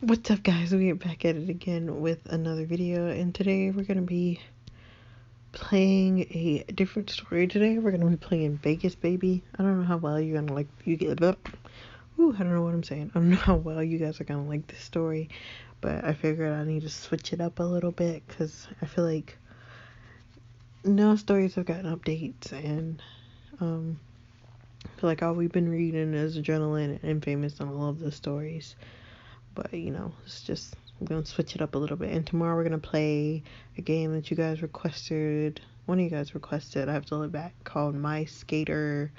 What's up, guys? We're back at it again with another video, and today we're gonna be playing a different story. Today we're gonna be playing Vegas Baby. I don't know how well you're gonna like. I don't know what I'm saying. I don't know how well you guys are gonna like this story, but I figured I need to switch it up a little bit because I feel like no stories have gotten updates, and I feel like all we've been reading is Adrenaline and Famous on all of the stories. But it's just I'm gonna switch it up a little bit. And tomorrow we're gonna play a game that you guys requested. One of you guys requested. I have to look back. Called My Skater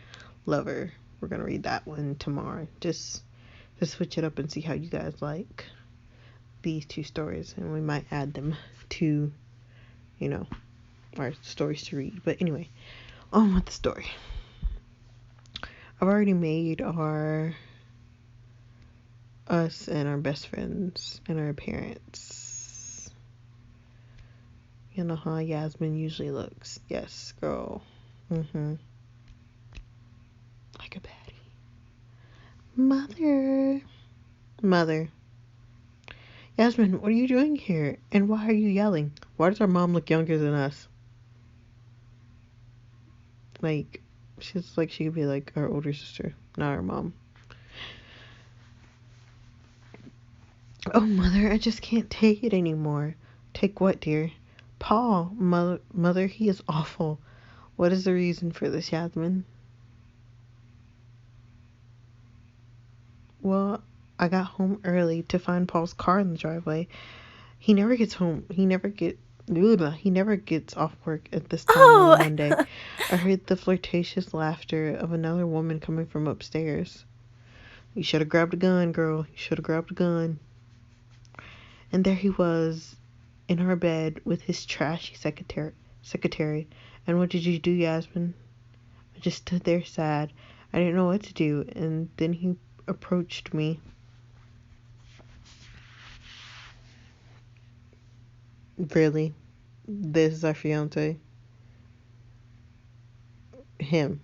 Lover. We're gonna read that one tomorrow. Just to switch it up and see how you guys like these two stories, and we might add them to our stories to read. But anyway, on with the story. I've already made us and our best friends and our parents. You know how Yasmin usually looks. Yes, girl. Like a baddie. Mother. Yasmin, what are you doing here? And why are you yelling? Why does our mom look younger than us? Like, she's like she could be like our older sister, not our mom. Oh, Mother, I just can't take it anymore. Take what, dear? Paul, Mother, he is awful. What is the reason for this, Yasmin? Well, I got home early to find Paul's car in the driveway. He never gets off work at this time on Monday. I heard the flirtatious laughter of another woman coming from upstairs. You should have grabbed a gun, girl. You should have grabbed a gun. And there he was in her bed with his trashy secretary. And what did you do, Yasmin? I just stood there sad. I didn't know what to do. And then he approached me. Really? This is our fiance? Him.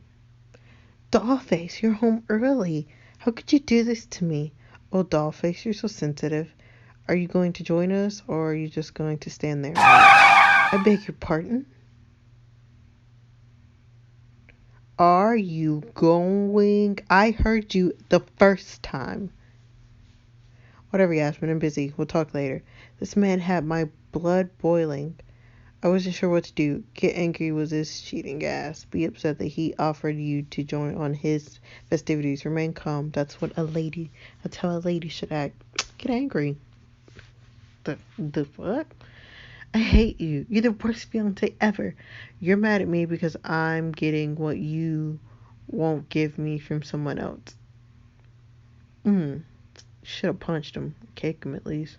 Dollface, you're home early. How could you do this to me? Oh, Dollface, you're so sensitive. Are you going to join us, or are you just going to stand there? I beg your pardon? Are you going? I heard you the first time. Whatever, Yasmin, I'm busy. We'll talk later. This man had my blood boiling. I wasn't sure what to do. Get angry with this cheating ass. Be upset that he offered you to join on his festivities. Remain calm. That's how a lady should act. Get angry. The what? I hate you. You're the worst fiance ever. You're mad at me because I'm getting what you won't give me from someone else. Should have punched him. Kick him at least.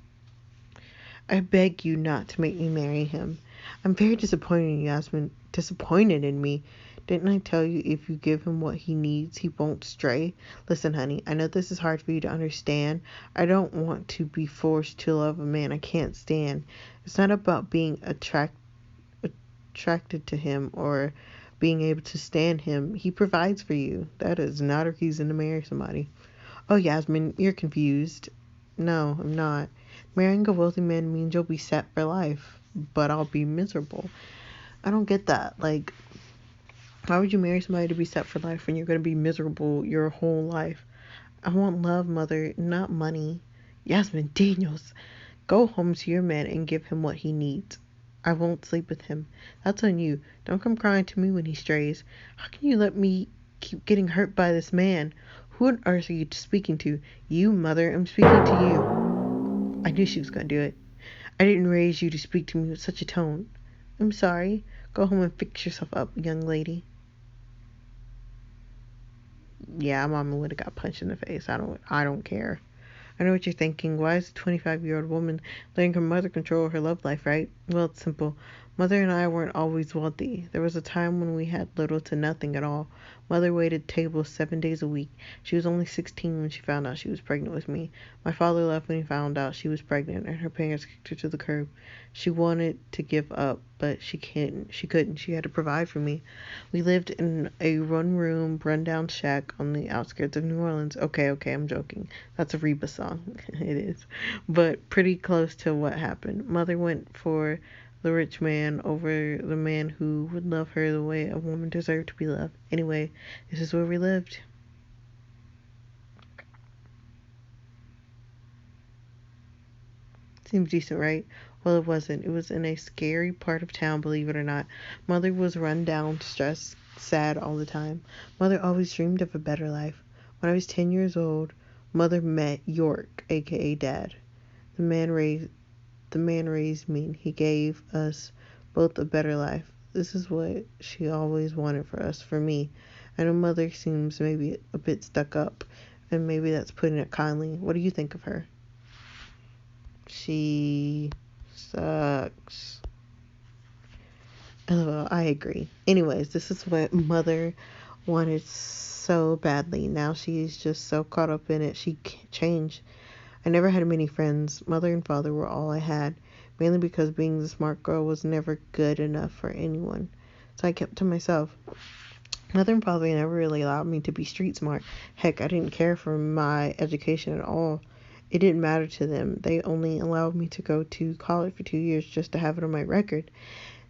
I beg you not to make me marry him. I'm very disappointed in Yasmin. Disappointed in me. Didn't I tell you if you give him what he needs, he won't stray? Listen, honey, I know this is hard for you to understand. I don't want to be forced to love a man I can't stand. It's not about being attracted to him or being able to stand him. He provides for you. That is not a reason to marry somebody. Oh, Yasmin, you're confused. No, I'm not. Marrying a wealthy man means you'll be set for life, but I'll be miserable. I don't get that. Like, why would you marry somebody to be set for life when you're going to be miserable your whole life? I want love, Mother, not money. Yasmin Daniels, go home to your man and give him what he needs. I won't sleep with him. That's on you. Don't come crying to me when he strays. How can you let me keep getting hurt by this man? Who on earth are you speaking to? You, Mother. I'm speaking to you. I knew she was going to do it. I didn't raise you to speak to me with such a tone. I'm sorry. Go home and fix yourself up, young lady. Yeah, Mama would have got punched in the face. I don't care. I know what you're thinking. Why is a 25-year-old woman letting her mother control her love life, right? Well, it's simple. Mother and I weren't always wealthy. There was a time when we had little to nothing at all. Mother waited tables 7 days a week. She was only 16 when she found out she was pregnant with me. My father left when he found out she was pregnant, and her parents kicked her to the curb. She wanted to give up, but she couldn't. She had to provide for me. We lived in a one-room, run-down shack on the outskirts of New Orleans. Okay, I'm joking. That's a Reba song. It is. But pretty close to what happened. Mother went for the rich man over the man who would love her the way a woman deserved to be loved. Anyway, this is where we lived. Seems decent, right? Well, it wasn't. It was in a scary part of town, believe it or not. Mother was run down, stressed, sad all the time. Mother always dreamed of a better life. When I was 10 years old, Mother met York, aka Dad. The man raised The man raised me. He gave us both a better life. This is what she always wanted for us, for me. I know Mother seems maybe a bit stuck up, and maybe that's putting it kindly. What do you think of her? She sucks. LOL, I agree. Anyways, this is what Mother wanted so badly. Now she's just so caught up in it, she can't change. I never had many friends. Mother and father were all I had, mainly because being the smart girl was never good enough for anyone. So I kept to myself. Mother and father never really allowed me to be street smart. Heck, I didn't care for my education at all. It didn't matter to them. They only allowed me to go to college for 2 years just to have it on my record.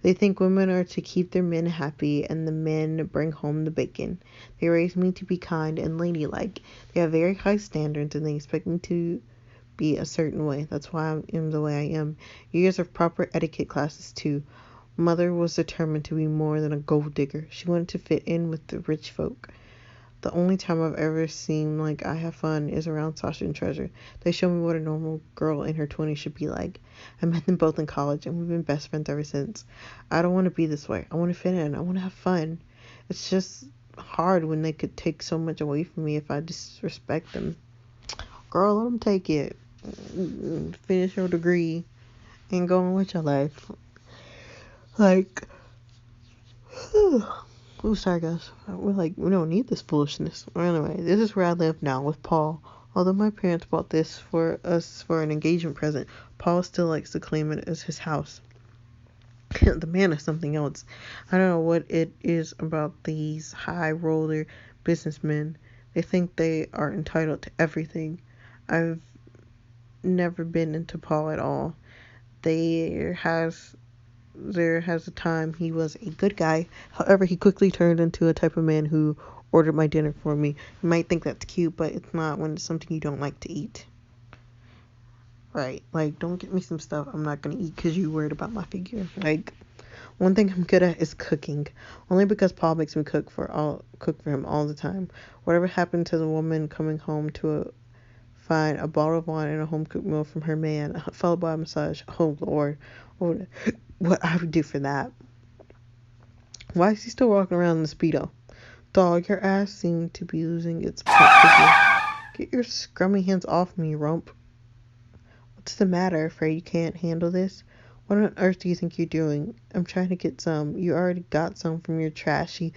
They think women are to keep their men happy and the men bring home the bacon. They raised me to be kind and ladylike. They have very high standards and they expect me to be a certain way. That's why I am the way I am. Years of proper etiquette classes too. Mother was determined to be more than a gold digger. She wanted to fit in with the rich folk. The only time I've ever seemed like I have fun is around Sasha and Treasure. They show me what a normal girl in her 20s should be like. I met them both in college and we've been best friends ever since. I don't want to be this way. I want to fit in. I want to have fun. It's just hard when they could take so much away from me if I disrespect them. Girl, let them take it. Finish your degree and go on with your life. Like, oh, sorry guys. We don't need this foolishness. Anyway, this is where I live now with Paul. Although my parents bought this for us for an engagement present, Paul still likes to claim it as his house. The man is something else. I don't know what it is about these high roller businessmen. They think they are entitled to everything. I've never been into Paul at all. There has a time he was a good guy. However, he quickly turned into a type of man who ordered my dinner for me. You might think that's cute, but it's not when it's something you don't like to eat. Right? Like, don't get me some stuff I'm not gonna eat because you worried about my figure. Like, one thing I'm good at is cooking. Only because Paul makes me cook for him all the time. Whatever happened to the woman coming home to find a bottle of wine and a home cooked meal from her man, followed by a massage? Oh Lord, what I would do for that. Why is he still walking around in the Speedo? Dog, your ass seemed to be losing its plump figure. Get your scrummy hands off me, rump. What's the matter? Afraid you can't handle this? What on earth do you think you're doing? I'm trying to get some. You already got some from your trashy.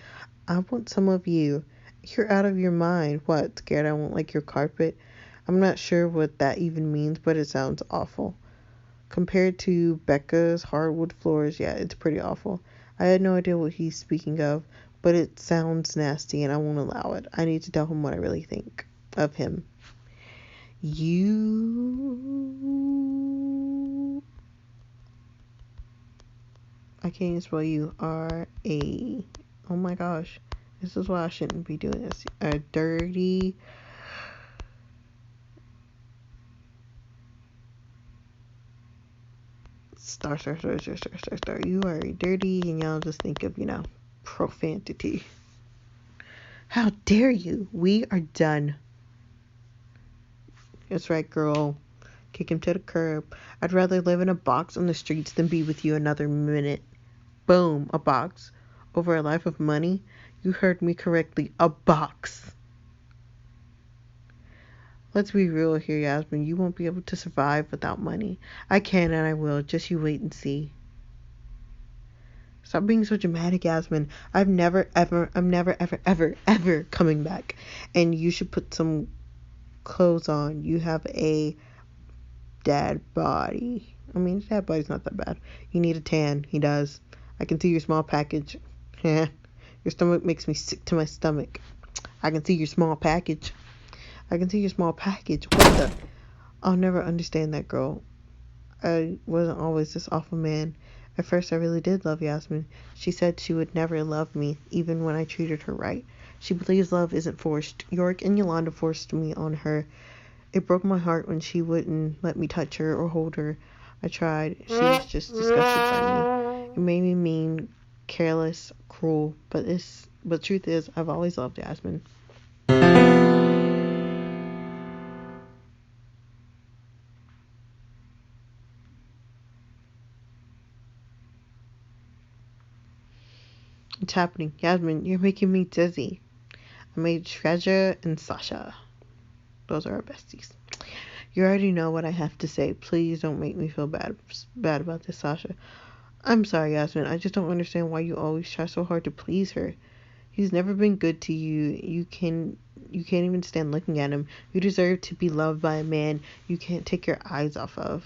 I want some of you. You're out of your mind. What, scared I won't like your carpet? I'm not sure what that even means, but it sounds awful. Compared to Becca's hardwood floors, yeah, it's pretty awful. I had no idea what he's speaking of, but it sounds nasty and I won't allow it. I need to tell him what I really think of him. I can't even spell you. R-A. Oh my gosh. This is why I shouldn't be doing this. A dirty... Star. You are dirty, and y'all just think of, profanity. How dare you? We are done. That's right, girl. Kick him to the curb. I'd rather live in a box on the streets than be with you another minute. Boom, a box. Over a life of money? You heard me correctly. A box. Let's be real here, Yasmin. You won't be able to survive without money. I can and I will. Just you wait and see. Stop being so dramatic, Yasmin. I'm never, ever, ever coming back. And you should put some clothes on. You have a dad body. I mean, dad body's not that bad. You need a tan. He does. I can see your small package. Your stomach makes me sick to my stomach. I can see your small package. What the? I'll never understand that girl. I wasn't always this awful man. At first, I really did love Yasmin. She said she would never love me, even when I treated her right. She believes love isn't forced. York and Yolanda forced me on her. It broke my heart when she wouldn't let me touch her or hold her. I tried. She was just disgusted by me. It made me mean, careless, cruel. But truth is, I've always loved Yasmin. What's happening? Yasmin, you're making me dizzy. I made Treasure and Sasha. Those are our besties. You already know what I have to say. Please don't make me feel bad about this, Sasha. I'm sorry, Yasmin. I just don't understand why you always try so hard to please her. He's never been good to you. You can't even stand looking at him. You deserve to be loved by a man you can't take your eyes off of.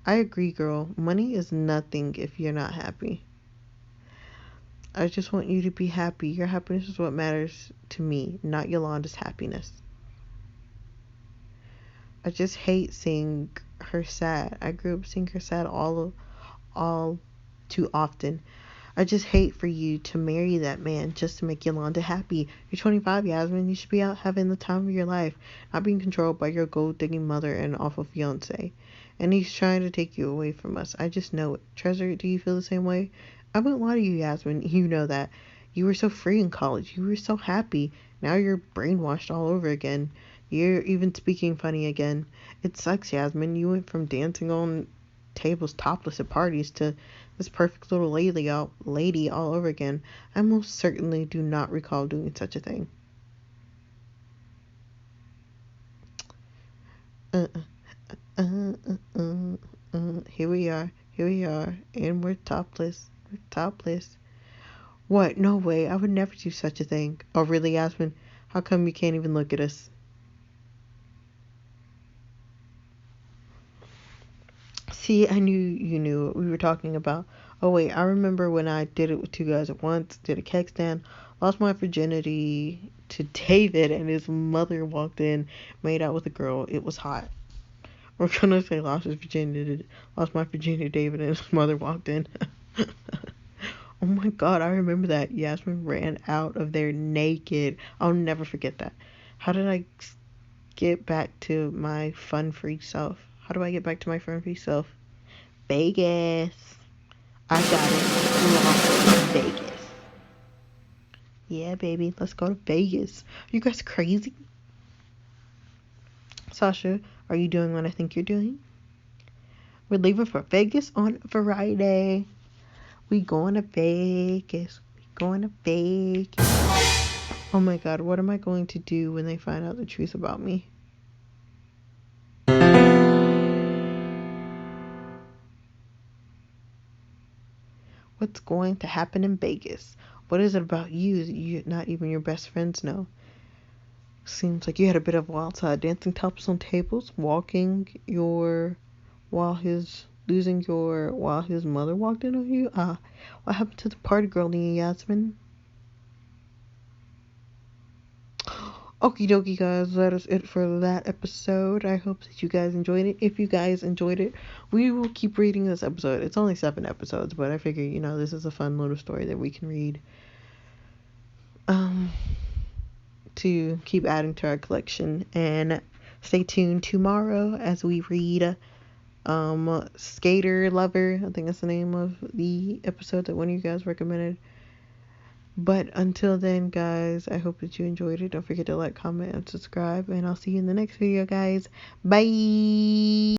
I agree, girl. Money is nothing if you're not happy. I just want you to be happy. Your happiness is what matters to me, not Yolanda's happiness. I just hate seeing her sad. I grew up seeing her sad all too often. I just hate for you to marry that man just to make Yolanda happy. You're 25, Yasmin. You should be out having the time of your life, not being controlled by your gold-digging mother and awful fiance. And he's trying to take you away from us. I just know it. Treasure, do you feel the same way? I wouldn't lie to you, Yasmin. You know that. You were so free in college. You were so happy. Now you're brainwashed all over again. You're even speaking funny again. It sucks, Yasmin. You went from dancing on tables topless at parties to this perfect little lady all over again. I most certainly do not recall doing such a thing. Here we are, and we're topless. What? No way, I would never do such a thing. Oh, really, Yasmin? How come you can't even look at us? See, I knew you knew what we were talking about. Oh, wait, I remember when I did it with two guys at once, did a keg stand, lost my virginity to David, and his mother walked in, made out with a girl. It was hot. We're gonna say lost my virginity to David, and his mother walked in. Oh my god, I remember that. Yasmin ran out of there naked. I'll never forget that. How did I get back to my fun-free self? How do I get back to my fun-free self? Vegas. I got it. Vegas. Yeah, baby. Let's go to Vegas. Are you guys crazy? Sasha, are you doing what I think you're doing? We're leaving for Vegas on Friday. We going to Vegas. Oh my god, what am I going to do when they find out the truth about me? What's going to happen in Vegas? What is it about you that not even your best friends know? Seems like you had a bit of wild side, dancing topless on tables, while his mother walked in on you. What happened to the party girl, Yasmin? Okie dokie, guys, that is it for that episode. I hope that you guys enjoyed it. If you guys enjoyed it, we will keep reading this episode. It's only 7 episodes, but I figure, this is a fun little story that we can read. To keep adding to our collection. And stay tuned tomorrow as we read Skater Lover. I think that's the name of the episode that one of you guys recommended. But until then, guys, I hope that you enjoyed it. Don't forget to like, comment, and subscribe. And I'll see you in the next video, guys. Bye!